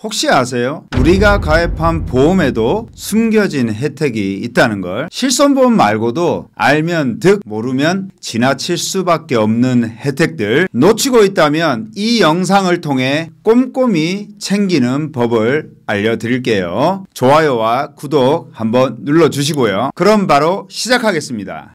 혹시 아세요? 우리가 가입한 보험에도 숨겨진 혜택이 있다는 걸. 실손보험 말고도 알면 득, 모르면 지나칠 수밖에 없는 혜택들 놓치고 있다면 이 영상을 통해 꼼꼼히 챙기는 법을 알려드릴게요. 좋아요와 구독 한번 눌러주시고요. 그럼 바로 시작하겠습니다.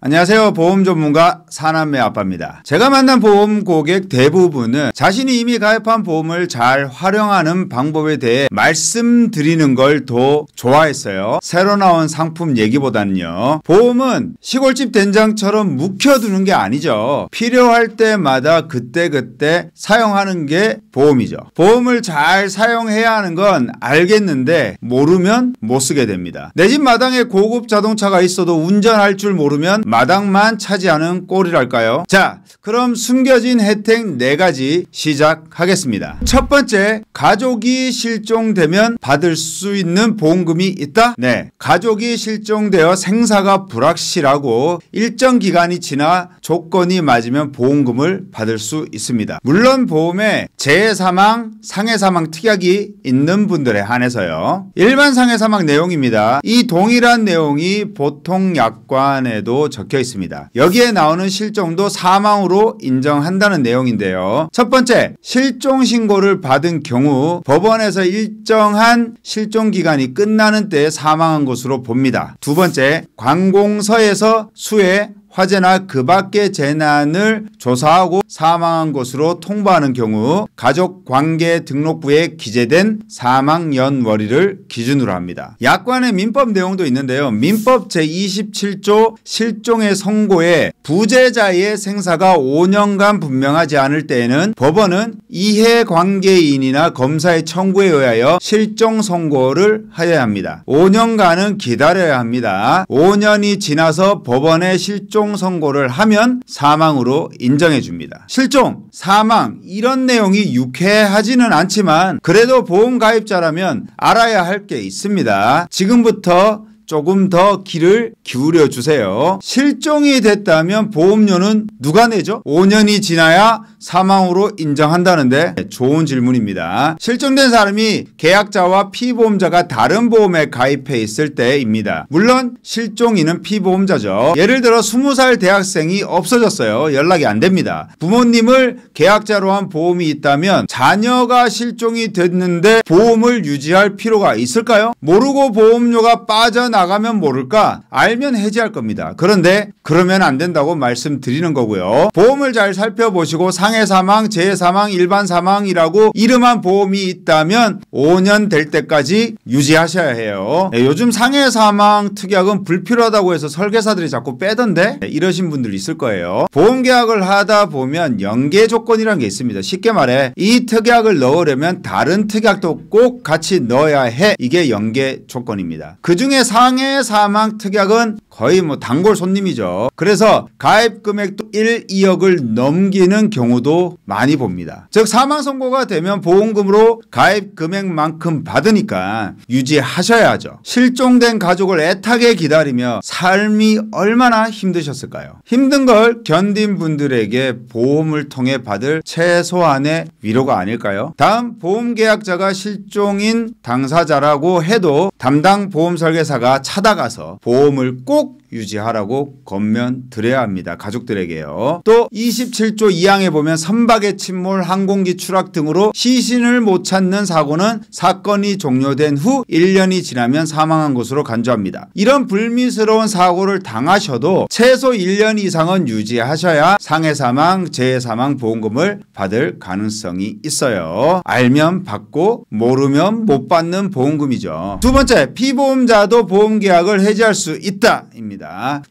안녕하세요. 보험 전문가 사남매 아빠입니다. 제가 만난 보험 고객 대부분은 자신이 이미 가입한 보험을 잘 활용하는 방법에 대해 말씀드리는 걸 더 좋아했어요. 새로 나온 상품 얘기보다는요. 보험은 시골집 된장처럼 묵혀두는 게 아니죠. 필요할 때마다 그때그때 사용하는 게 보험이죠. 보험을 잘 사용해야 하는 건 알겠는데 모르면 못 쓰게 됩니다. 내 집 마당에 고급 자동차가 있어도 운전할 줄 모르면 마당만 차지하는 꼴이랄까요? 자, 그럼 숨겨진 혜택 4가지 시작하겠습니다. 첫 번째, 가족이 실종되면 받을 수 있는 보험금이 있다? 네, 가족이 실종되어 생사가 불확실하고 일정 기간이 지나 조건이 맞으면 보험금을 받을 수 있습니다. 물론 보험에 재해사망, 상해사망 특약이 있는 분들에 한해서요. 일반 상해사망 내용입니다. 이 동일한 내용이 보통약관에도 적혀 있습니다. 여기에 나오는 실종도 사망으로 인정한다는 내용인데요. 첫 번째, 실종 신고를 받은 경우 법원에서 일정한 실종 기간이 끝나는 때에 사망한 것으로 봅니다. 두 번째, 관공서에서 수해, 화재나 그 밖의 재난을 조사하고 사망한 것으로 통보하는 경우 가족관계 등록부에 기재된 사망연월일을 기준으로 합니다. 약관의 민법 내용도 있는데요. 민법 제27조 실종의 선고에 부재자의 생사가 5년간 분명하지 않을 때에는 법원은 이해관계인이나 검사의 청구에 의하여 실종 선고를 하여야 합니다. 5년간은 기다려야 합니다. 5년이 지나서 법원의 실종 선고를 하면 사망으로 인정해 줍니다. 실종, 사망 이런 내용이 유쾌하지는 않지만 그래도 보험 가입자라면 알아야 할 게 있습니다. 지금부터 조금 더 귀를 기울여 주세요. 실종이 됐다면 보험료는 누가 내죠? 5년이 지나야 사망으로 인정한다는데 좋은 질문입니다. 실종된 사람이 계약자와 피보험자가 다른 보험에 가입해 있을 때입니다. 물론 실종인은 피보험자죠. 예를 들어 20살 대학생이 없어졌어요. 연락이 안 됩니다. 부모님을 계약자로 한 보험이 있다면 자녀가 실종이 됐는데 보험을 유지할 필요가 있을까요? 모르고 보험료가 빠져나가면 모를까? 알면 해지할 겁니다. 그런데 그러면 안 된다고 말씀드리는 거고요. 보험을 잘 살펴보시고 상해사망, 재해사망, 일반사망이라고 이름한 보험이 있다면 5년 될 때까지 유지하셔야 해요. 요즘 상해사망 특약은 불필요하다고 해서 설계사들이 자꾸 빼던데 이러신 분들 있을 거예요. 보험계약을 하다 보면 연계 조건이라는 게 있습니다. 쉽게 말해 이 특약을 넣으려면 다른 특약도 꼭 같이 넣어야 해. 이게 연계 조건입니다. 그중에 상해사망 특약은 거의 단골 손님이죠. 그래서 가입 금액도 1, 2억을 넘기는 경우도 많이 봅니다. 즉 사망 선고가 되면 보험금으로 가입 금액만큼 받으니까 유지하셔야 하죠. 실종된 가족을 애타게 기다리며 삶이 얼마나 힘드셨을까요? 힘든 걸 견딘 분들에게 보험을 통해 받을 최소한의 위로가 아닐까요? 다음, 보험계약자가 실종인 당사자라고 해도 담당 보험 설계사가 찾아가서 보험을 꼭 유지하라고 권면 드려야 합니다. 가족들에게요. 또 27조 2항에 보면 선박의 침몰, 항공기 추락 등으로 시신을 못 찾는 사고는 사건이 종료된 후 1년이 지나면 사망한 것으로 간주합니다. 이런 불미스러운 사고를 당하셔도 최소 1년 이상은 유지하셔야 상해사망, 재해사망 보험금을 받을 가능성이 있어요. 알면 받고 모르면 못 받는 보험금이죠. 두 번째, 피보험자도 보험계약을 해지할 수 있다 입니다.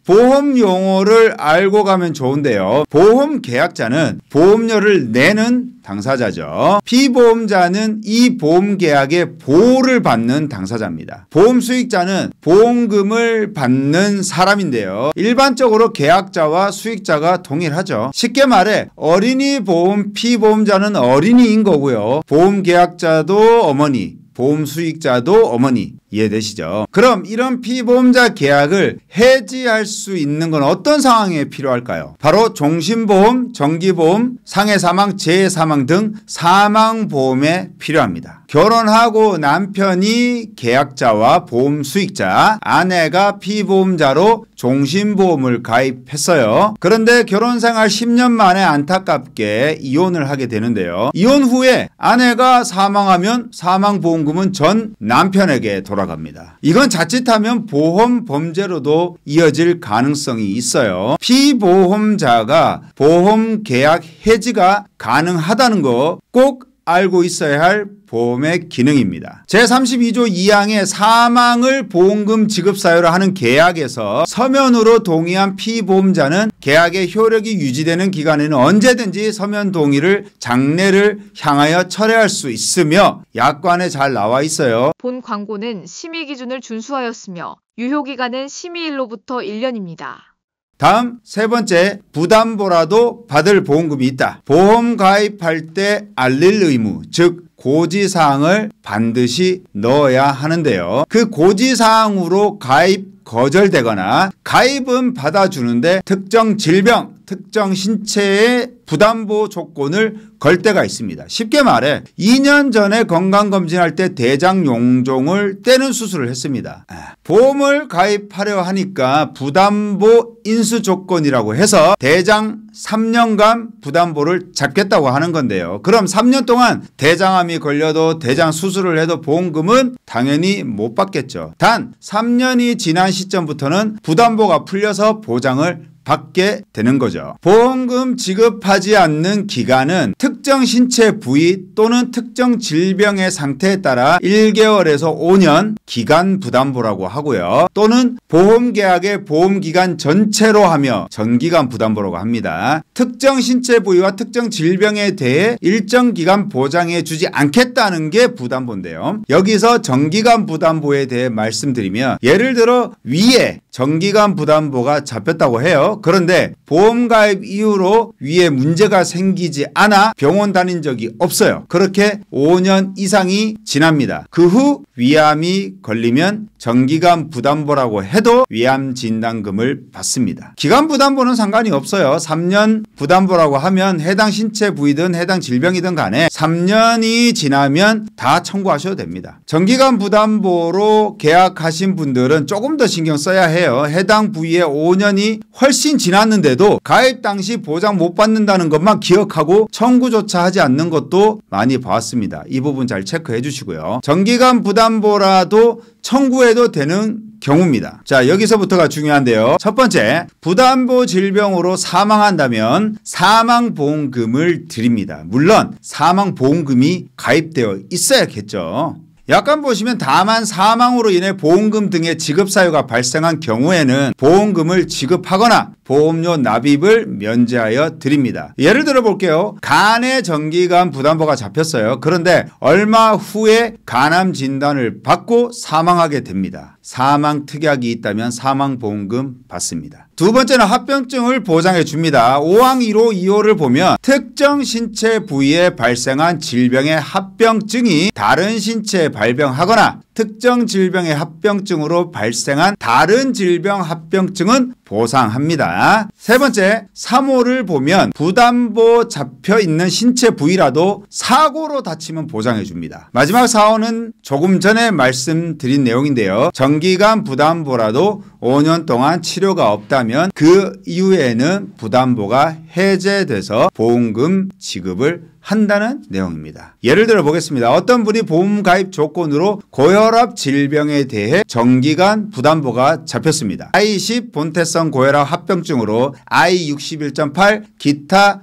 보험 용어를 알고 가면 좋은데요. 보험 계약자는 보험료를 내는 당사자죠. 피보험자는 이 보험 계약의 보호를 받는 당사자입니다. 보험 수익자는 보험금을 받는 사람인데요. 일반적으로 계약자와 수익자가 동일하죠. 쉽게 말해 어린이 보험 피보험자는 어린이인 거고요. 보험 계약자도 어머니, 보험 수익자도 어머니, 이해되시죠? 그럼 이런 피보험자 계약을 해지할 수 있는 건 어떤 상황에 필요할까요? 바로 종신보험, 정기보험, 상해사망, 재해사망 등 사망보험에 필요합니다. 결혼하고 남편이 계약자와 보험 수익자, 아내가 피보험자로 종신보험을 가입했어요. 그런데 결혼생활 10년 만에 안타깝게 이혼을 하게 되는데요. 이혼 후에 아내가 사망하면 사망보험금은 전 남편에게 돌아갑니다. 이건 자칫하면 보험 범죄로도 이어질 가능성이 있어요. 피보험자가 보험 계약 해지가 가능하다는 거 꼭 알고 있어야 할 보험의 기능입니다. 제32조 2항의 사망을 보험금 지급 사유로 하는 계약에서 서면으로 동의한 피보험자는 계약의 효력이 유지되는 기간에는 언제든지 서면 동의를 장래를 향하여 철회할 수 있으며 약관에 잘 나와 있어요. 본 광고는 심의 기준을 준수하였으며 유효기간은 심의일로부터 1년입니다. 다음 세 번째, 부담보라도 받을 보험금이 있다. 보험 가입할 때 알릴 의무, 즉 고지사항을 반드시 넣어야 하는데요. 그 고지사항으로 가입 거절되거나 가입은 받아주는데 특정 질병, 특정 신체의 부담보 조건을 걸 때가 있습니다. 쉽게 말해 2년 전에 건강검진할 때 대장 용종을 떼는 수술을 했습니다. 보험을 가입하려 하니까 부담보 인수 조건이라고 해서 대장 3년간 부담보를 잡겠다고 하는 건데요. 그럼 3년 동안 대장암이 걸려도 대장 수술을 해도 보험금은 당연히 못 받겠죠. 단 3년이 지난 시점부터는 부담보가 풀려서 보장을 받게 되는 거죠. 보험금 지급하지 않는 기간은 특정 신체 부위 또는 특정 질병의 상태에 따라 1개월에서 5년 기간 부담보라고 하고요. 또는 보험계약의 보험기간 전체로 하며 전기간 부담보라고 합니다. 특정 신체 부위와 특정 질병에 대해 일정 기간 보장해 주지 않겠다는 게 부담보인데요. 여기서 전기간 부담보에 대해 말씀드리면 예를 들어 위에 전기간 부담보가 잡혔다고 해요. 그런데 보험 가입 이후로 위에 문제가 생기지 않아 병원 다닌 적이 없어요. 그렇게 5년 이상이 지납니다. 그 후 위암이 걸리면 정기간 부담보라고 해도 위암 진단금을 받습니다. 기간 부담보는 상관이 없어요. 3년 부담보라고 하면 해당 신체 부위든 해당 질병이든 간에 3년이 지나면 다 청구하셔도 됩니다. 정기간 부담보로 계약하신 분들은 조금 더 신경 써야 해요. 해당 부위에 5년이 훨씬 지났는데도 가입 당시 보장 못 받는다는 것만 기억하고 청구조차 하지 않는 것도 많이 봐왔습니다. 이 부분 잘 체크해 주시고요. 정기간 부담보라도 청구해도 되는 경우입니다. 자, 여기서부터가 중요한데요. 첫 번째, 부담보 질병으로 사망한다면 사망보험금을 드립니다. 물론 사망보험금이 가입되어 있어야겠죠. 약관 보시면 다만 사망으로 인해 보험금 등의 지급 사유가 발생한 경우에는 보험금을 지급하거나 보험료 납입을 면제하여 드립니다. 예를 들어 볼게요. 간의 정기간 부담보가 잡혔어요. 그런데 얼마 후에 간암 진단을 받고 사망하게 됩니다. 사망 특약이 있다면 사망보험금 받습니다. 두 번째는 합병증을 보장해 줍니다. 5항 1호 2호를 보면 특정 신체 부위에 발생한 질병의 합병증이 다른 신체에 발병하거나 특정 질병의 합병증으로 발생한 다른 질병 합병증은 보상합니다. 세 번째, 3호를 보면 부담보 잡혀 있는 신체 부위라도 사고로 다치면 보장해 줍니다. 마지막 4호는 조금 전에 말씀드린 내용인데요. 정기간 부담보라도 5년 동안 치료가 없다면 그 이후에는 부담보가 해제돼서 보험금 지급을 한다는 내용입니다. 예를 들어 보겠습니다. 어떤 분이 보험 가입 조건으로 고혈압 질병에 대해 정기간 부담보가 잡혔습니다. I10 본태성 고혈압 합병증으로 I61.8 기타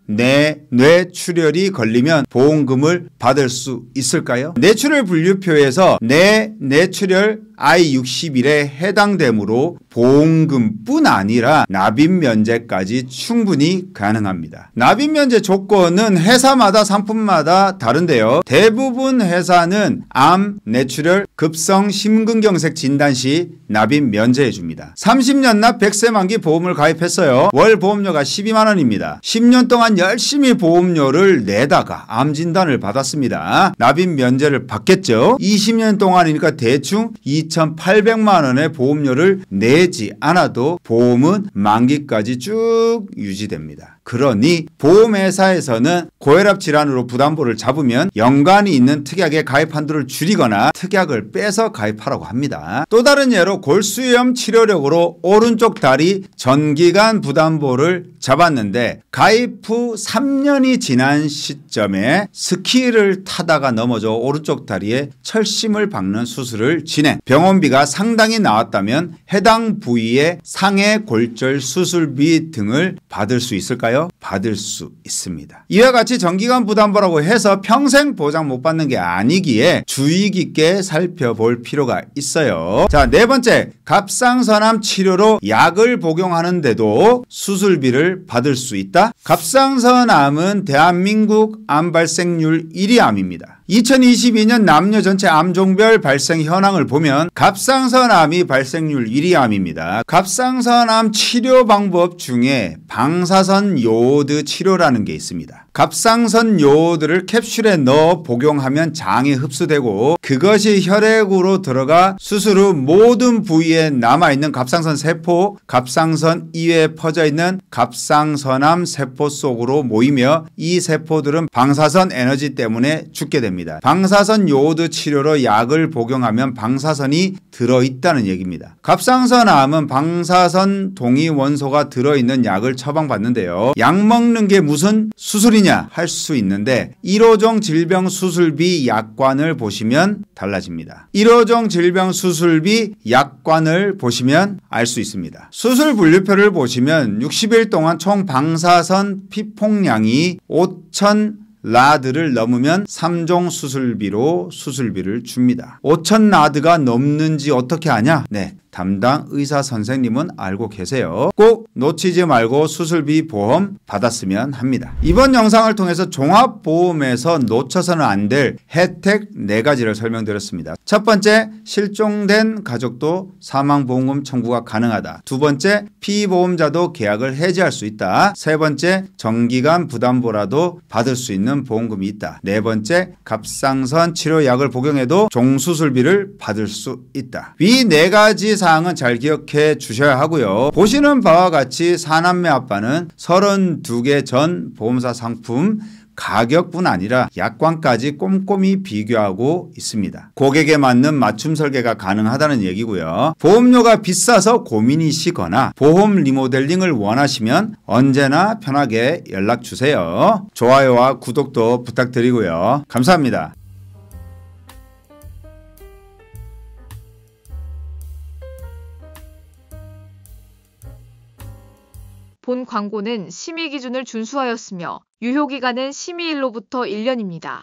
뇌출혈이 걸리면 보험금을 받을 수 있을까요? 뇌출혈 분류표에서 뇌출혈 I61에 해당되므로 보험금뿐 아니라 납입 면제까지 충분히 가능합니다. 납입 면제 조건은 회사마다 상품마다 다른데요. 대부분 회사는 암, 뇌출혈, 급성 심근경색 진단 시 납입 면제해 줍니다. 30년 납 100세 만기 보험을 가입했어요. 월 보험료가 12만 원입니다. 10년 동안 열심히 보험료를 내다가 암 진단을 받았습니다. 납입 면제를 받겠죠. 20년 동안이니까 대충 2,800만 원의 보험료를 내지 않아도 보험은 만기까지 쭉 유지됩니다. 그러니 보험회사에서는 고혈압 질환으로 부담보를 잡으면 연관이 있는 특약의 가입 한도를 줄이거나 특약을 빼서 가입하라고 합니다. 또 다른 예로 골수염 치료력으로 오른쪽 다리 전기간 부담보를 잡았는데 가입 후 3년이 지난 시점에 스키를 타다가 넘어져 오른쪽 다리에 철심을 박는 수술을 진행. 병원비가 상당히 나왔다면 해당 부위의 상해 골절 수술비 등을 받을 수 있을까요? 받을 수 있습니다. 이와 같이 정기간 부담보라고 해서 평생 보장 못 받는 게 아니기에 주의 깊게 살펴볼 필요가 있어요. 자, 네 번째, 갑상선암 치료로 약을 복용하는데도 수술비를 받을 수 있다. 갑상선암은 대한민국 암 발생률 1위 암입니다. 2022년 남녀 전체 암종별 발생 현황을 보면 갑상선암이 발생률 1위 암입니다. 갑상선암 치료 방법 중에 방사선 요오드 치료라는 게 있습니다. 갑상선 요오드를 캡슐에 넣어 복용하면 장에 흡수되고 그것이 혈액으로 들어가 수술 후 모든 부위에 남아있는 갑상선 세포, 갑상선 이외에 퍼져있는 갑상선암 세포 속으로 모이며 이 세포들은 방사선 에너지 때문에 죽게 됩니다. 방사선 요오드 치료로 약을 복용하면 방사선이 들어있다는 얘기입니다. 갑상선암은 방사선 동위 원소가 들어있는 약을 처방받는데요. 약 먹는 게 무슨 수술이냐 할 수 있는데 1호종 질병 수술비 약관을 보시면 달라집니다. 1호종 질병 수술비 약관을 보시면 알 수 있습니다. 수술 분류표를 보시면 60일 동안 총 방사선 피폭량이 5,000 라드를 넘으면 3종 수술비로 수술비를 줍니다. 5,000 라드가 넘는지 어떻게 아냐? 네, 담당 의사 선생님은 알고 계세요. 꼭 놓치지 말고 수술비 보험 받았으면 합니다. 이번 영상을 통해서 종합보험에서 놓쳐서는 안 될 혜택 4가지를 설명드렸습니다. 첫 번째, 실종된 가족도 사망보험금 청구가 가능하다. 두 번째, 피보험자도 계약을 해지할 수 있다. 세 번째, 정기간 부담보라도 받을 수 있는 보험금이 있다. 네 번째, 갑상선 치료약을 복용해도 종수술비를 받을 수 있다. 이 4가지 사항은 잘 기억해 주셔야 하고요. 보시는 바와 같이 사남매 아빠는 32개 전 보험사 상품 가격뿐 아니라 약관까지 꼼꼼히 비교하고 있습니다. 고객에 맞는 맞춤 설계가 가능하다는 얘기고요. 보험료가 비싸서 고민이시거나 보험 리모델링을 원하시면 언제나 편하게 연락 주세요. 좋아요와 구독도 부탁드리고요. 감사합니다. 본 광고는 심의 기준을 준수하였으며 유효기간은 심의일로부터 1년입니다.